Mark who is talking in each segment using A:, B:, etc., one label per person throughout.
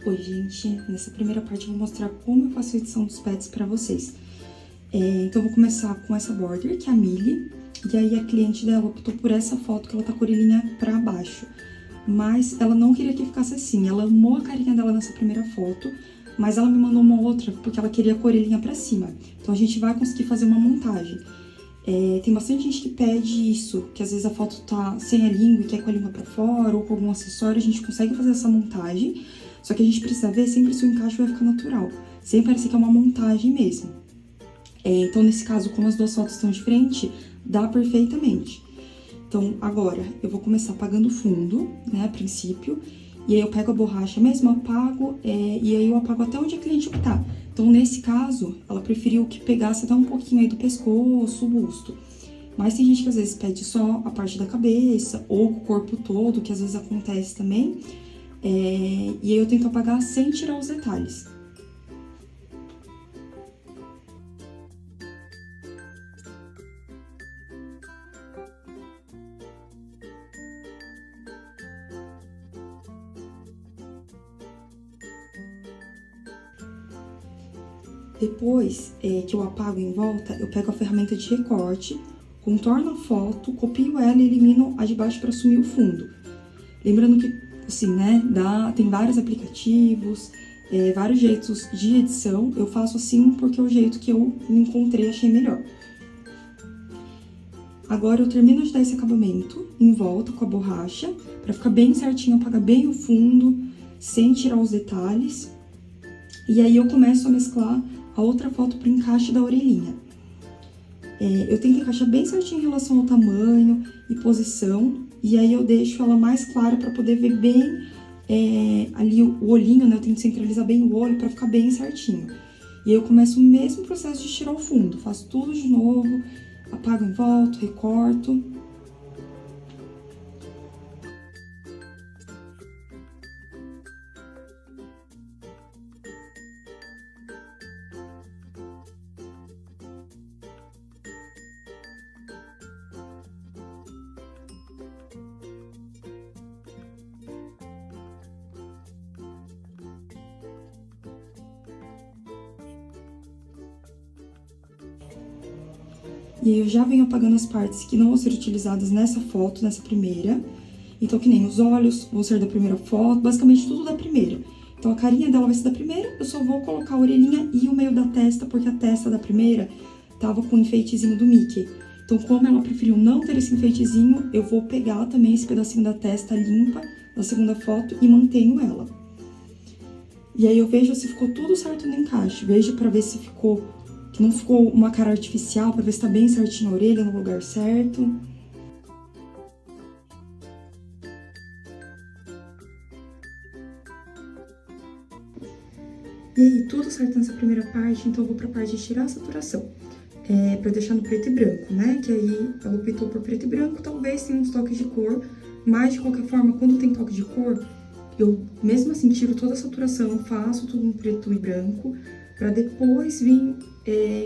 A: Oi, gente! Nessa primeira parte eu vou mostrar como eu faço a edição dos pets pra vocês. Então eu vou começar com essa border, que é a Millie, e aí a cliente dela optou por essa foto que ela tá com a orelhinha pra baixo. Mas ela não queria que ficasse assim, ela amou a carinha dela nessa primeira foto, mas ela me mandou uma outra porque ela queria com a orelhinha pra cima. Então a gente vai conseguir fazer uma montagem. Tem bastante gente que pede isso, que às vezes a foto tá sem a língua e quer com a língua pra fora, ou com algum acessório, a gente consegue fazer essa montagem. Só que a gente precisa ver sempre se o encaixe vai ficar natural, sem parecer que é uma montagem mesmo. Então, nesse caso, como as duas fotos estão de frente, dá perfeitamente. Então, agora, eu vou começar apagando o fundo, né, a princípio. E aí eu pego a borracha mesmo, apago, e aí eu apago até onde a cliente optar. Então, nesse caso, ela preferiu que pegasse até um pouquinho aí do pescoço, o busto. Mas tem gente que às vezes pede só a parte da cabeça, ou o corpo todo, que às vezes acontece também. E aí eu tento apagar sem tirar os detalhes. Depois que eu apago em volta, eu pego a ferramenta de recorte, contorno a foto, copio ela e elimino a de baixo para assumir o fundo. Lembrando que, assim, né, tem vários aplicativos, vários jeitos de edição. Eu faço assim porque é o jeito que eu encontrei e achei melhor. Agora eu termino de dar esse acabamento em volta com a borracha, para ficar bem certinho, apagar bem o fundo, sem tirar os detalhes. E aí eu começo a mesclar a outra foto pro encaixe da orelhinha. Eu tento encaixar bem certinho em relação ao tamanho e posição, e aí eu deixo ela mais clara para poder ver bem ali o olhinho, né? Eu tento centralizar bem o olho para ficar bem certinho. E aí eu começo o mesmo processo de tirar o fundo, faço tudo de novo, apago em volta, recorto. E aí eu já venho apagando as partes que não vão ser utilizadas nessa foto, nessa primeira. Então, que nem os olhos vão ser da primeira foto, basicamente tudo da primeira. Então, a carinha dela vai ser da primeira, eu só vou colocar a orelhinha e o meio da testa, porque a testa da primeira tava com o enfeitezinho do Mickey. Então, como ela preferiu não ter esse enfeitezinho, eu vou pegar também esse pedacinho da testa limpa da segunda foto e mantenho ela. E aí eu vejo se ficou tudo certo no encaixe, vejo pra ver se que não ficou uma cara artificial, pra ver se tá bem certinho a orelha no lugar certo. E aí, tudo certo nessa primeira parte, então eu vou pra parte de tirar a saturação. Pra deixar no preto e branco, né? Que aí ela optou por preto e branco, talvez tenha uns toques de cor, mas de qualquer forma, quando tem toque de cor, eu mesmo assim tiro toda a saturação, faço tudo no preto e branco, pra depois vir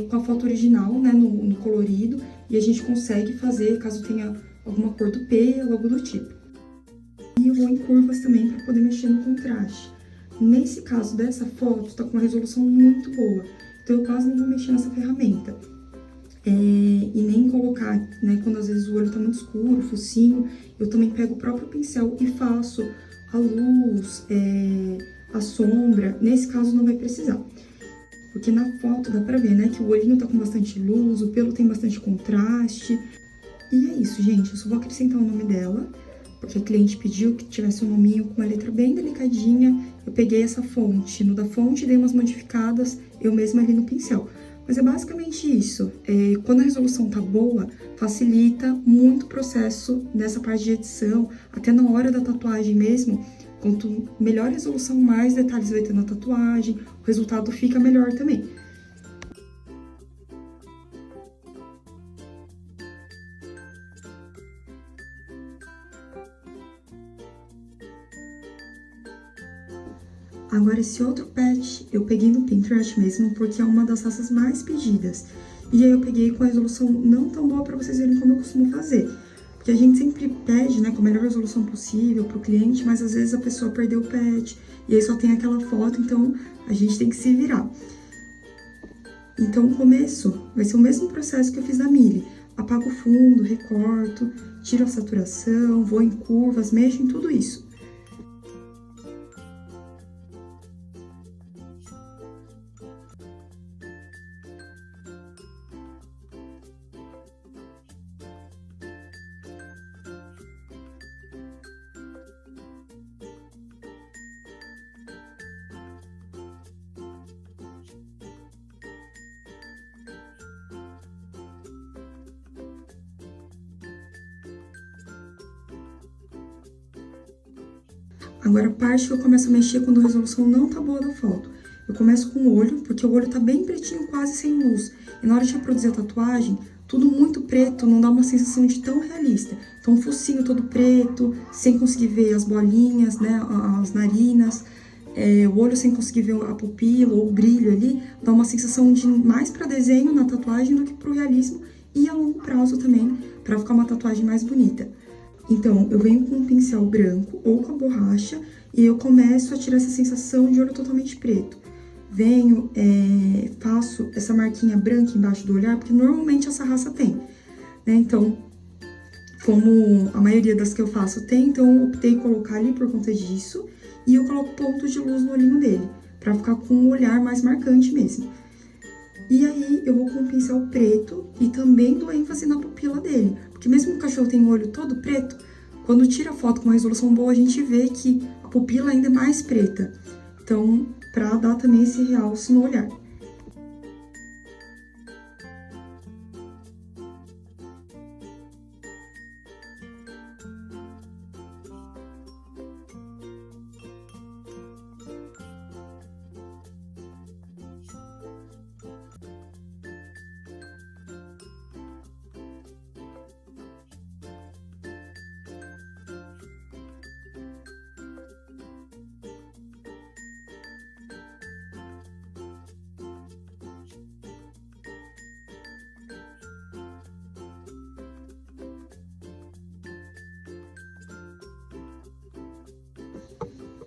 A: com a foto original, né, no colorido, e a gente consegue fazer, caso tenha alguma cor do pelo, algo do tipo. E eu vou em curvas também para poder mexer no contraste. Nesse caso dessa foto, tá com uma resolução muito boa, então eu quase não vou mexer nessa ferramenta. E nem colocar, né, quando às vezes o olho tá muito escuro, focinho, eu também pego o próprio pincel e faço a luz, a sombra. Nesse caso não vai precisar. Porque na foto dá pra ver, né, que o olhinho tá com bastante luz, o pelo tem bastante contraste. E é isso, gente. Eu só vou acrescentar o nome dela, porque a cliente pediu que tivesse um nominho com uma letra bem delicadinha. Eu peguei essa fonte, no da fonte dei umas modificadas, eu mesma ali no pincel. Mas é basicamente isso. Quando a resolução tá boa, facilita muito o processo nessa parte de edição, até na hora da tatuagem mesmo. Quanto melhor a resolução, mais detalhes vai ter na tatuagem, o resultado fica melhor também. Agora, esse outro pet eu peguei no Pinterest mesmo, porque é uma das raças mais pedidas. E aí eu peguei com a resolução não tão boa pra vocês verem como eu costumo fazer. Porque a gente sempre pede, né, com a melhor resolução possível pro cliente, mas às vezes a pessoa perdeu o pet e aí só tem aquela foto, então a gente tem que se virar. Então, o começo vai ser o mesmo processo que eu fiz na Mili. Apago o fundo, recorto, tiro a saturação, vou em curvas, mexo em tudo isso. Agora, a parte que eu começo a mexer quando a resolução não tá boa da foto. Eu começo com o olho, porque o olho tá bem pretinho, quase sem luz. E na hora de reproduzir a tatuagem, tudo muito preto não dá uma sensação de tão realista. Então, um focinho todo preto, sem conseguir ver as bolinhas, né, as narinas, o olho sem conseguir ver a pupila ou o brilho ali, dá uma sensação de mais pra desenho na tatuagem do que pro realismo e a longo prazo também, pra ficar uma tatuagem mais bonita. Então, eu venho com um pincel branco ou com a borracha e eu começo a tirar essa sensação de olho totalmente preto. Venho, faço essa marquinha branca embaixo do olhar, porque normalmente essa raça tem, né? Então, como a maioria das que eu faço tem, então eu optei em colocar ali por conta disso. E eu coloco pontos de luz no olhinho dele, pra ficar com um olhar mais marcante mesmo. E aí, eu vou com um pincel preto e também dou ênfase na pupila dele. Porque mesmo que o cachorro tenha o olho todo preto, quando tira a foto com uma resolução boa, a gente vê que a pupila ainda é mais preta. Então, pra dar também esse realce no olhar.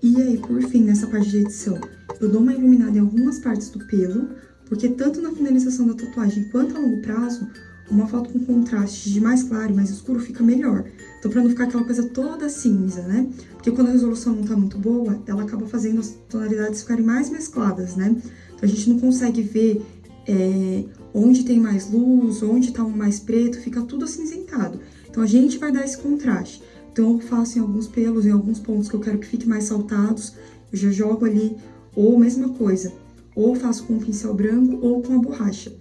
A: E aí, por fim, nessa parte de edição, eu dou uma iluminada em algumas partes do pelo, porque tanto na finalização da tatuagem quanto a longo prazo, uma foto com contraste de mais claro e mais escuro fica melhor. Então, pra não ficar aquela coisa toda cinza, né? Porque quando a resolução não tá muito boa, ela acaba fazendo as tonalidades ficarem mais mescladas, né? Então, a gente não consegue ver onde tem mais luz, onde tá um mais preto, fica tudo acinzentado. Então, a gente vai dar esse contraste. Então, eu faço em alguns pelos, em alguns pontos que eu quero que fiquem mais saltados, eu já jogo ali, ou mesma coisa, ou faço com um pincel branco ou com a borracha.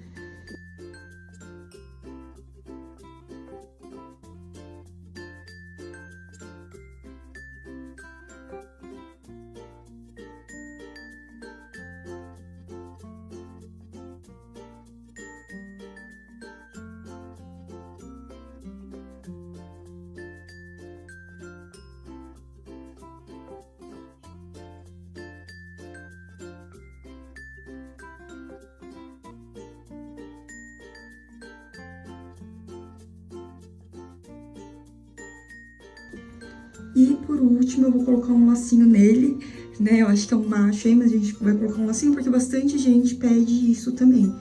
A: E por último, eu vou colocar um lacinho nele, né? Eu acho que é um macho aí, mas a gente vai colocar um lacinho porque bastante gente pede isso também,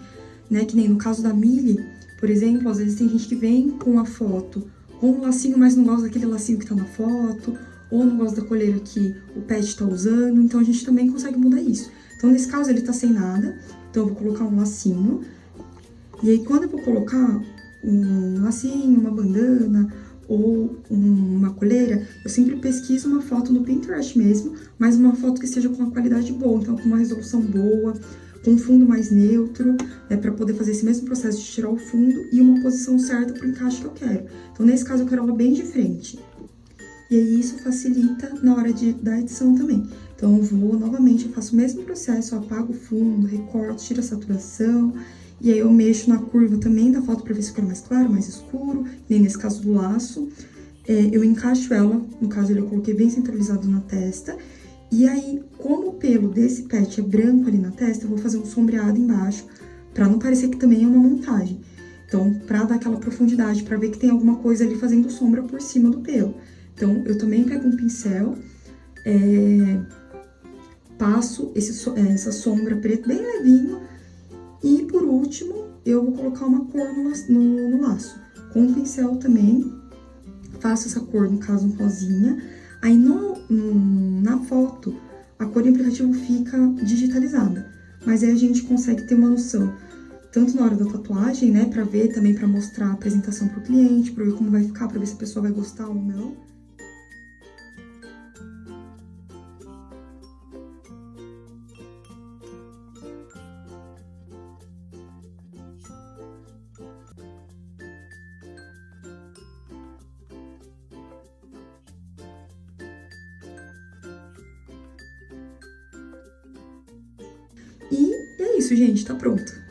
A: né? Que nem no caso da Mili, por exemplo, às vezes tem gente que vem com a foto com um lacinho, mas não gosta daquele lacinho que tá na foto, ou não gosta da coleira que o pet tá usando, então a gente também consegue mudar isso. Então, nesse caso, ele tá sem nada, então eu vou colocar um lacinho. E aí, quando eu vou colocar um lacinho, uma bandana ou uma coleira, eu sempre pesquiso uma foto no Pinterest mesmo, mas uma foto que esteja com uma qualidade boa, então com uma resolução boa, com um fundo mais neutro, para poder fazer esse mesmo processo de tirar o fundo e uma posição certa para o encaixe que eu quero. Então, nesse caso, eu quero ela bem de frente. E aí, isso facilita na hora da edição também. Então, eu vou, novamente, eu faço o mesmo processo, eu apago o fundo, recorto, tiro a saturação, e aí eu mexo na curva também da foto para ver se fica mais claro, mais escuro, nem nesse caso do laço. Eu encaixo ela, no caso eu coloquei bem centralizado na testa, e aí, como o pelo desse pet é branco ali na testa, eu vou fazer um sombreado embaixo, pra não parecer que também é uma montagem. Então, pra dar aquela profundidade, pra ver que tem alguma coisa ali fazendo sombra por cima do pelo. Então, eu também pego um pincel, passo essa sombra preta bem levinho. E por último, eu vou colocar uma cor no laço. Com o pincel também, faço essa cor, no caso, um rosinha. Aí na foto, a cor do aplicativo fica digitalizada. Mas aí a gente consegue ter uma noção, tanto na hora da tatuagem, né, pra ver também, pra mostrar a apresentação pro cliente, pra ver como vai ficar, pra ver se a pessoa vai gostar ou não. E é isso, gente, tá pronto.